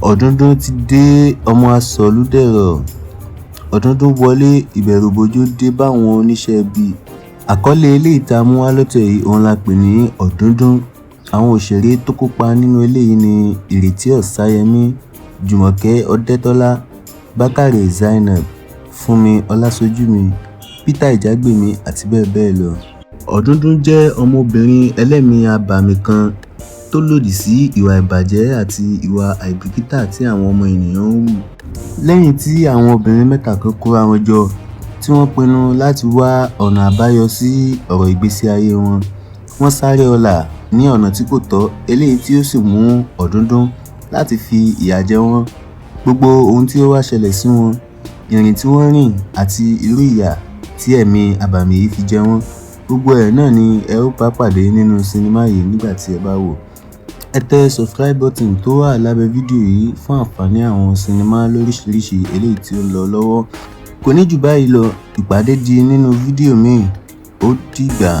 Odundun ti dé, ọmọ asọ̀lúdẹ̀rọ̀. Odundun wọlé, ìbẹ̀rùbojo dé báwọn oníṣẹ́ ibi. Àkọlé eléyìí tá a mú wá lọ́tẹ̀ yìí òun la pè ní Odundun. Àwọn òṣèré tó kópa nínú eléyìí ni Ireti Osayemi, Jumoke Odetola, Bakare Zainab, Funmi Olasojumi, Peter Ìjágbèmí àti bẹ́ẹ̀ bẹ́ẹ̀ lọ. Odundun jẹ́ ọmọbìnrin ẹlẹ́mìí abàmì kan tó lòdì sí ìwà ìbàjẹ́ àti ìwà àìbìkítà tí àwọn ọmọ ènìyàn ń hù. Lẹ́yìn tí àwọn obìnrin mẹ́ta kan kóra wọn jọ tí wọ́n pinnu láti wá ọ̀nà àbáyọ sí ọ̀rọ̀ ìgbésí ayé wọn, wọ́n sáré ọlà ní ọ̀nà tí kò tọ́, eléyìí tí ó sì mú Odundun láti fi ìyà jẹ wọ́n. Gbogbo ohun tí ó wá ṣẹlẹ̀ sí wọn, ìrìn tí wọ́n rìn àti irú ìyà tí ẹ̀mí abàmì yìí fi jẹ wọ́n, gbogbo ẹ̀ náà ni ẹ ó bá pàdé nínú sinimá yìí nígbà tí ẹ bá wò. Ẹ tẹ subscribe button tó wà lábẹ́ fídíò yìí fún àǹfààní àwọn sinimá lóríṣiríṣi eléyìí tí ó ń lọ lọ́wọ́. Kò ní jù báyìí lọ, ìpàdé di nínú fídíò míì. Ó dìgbà.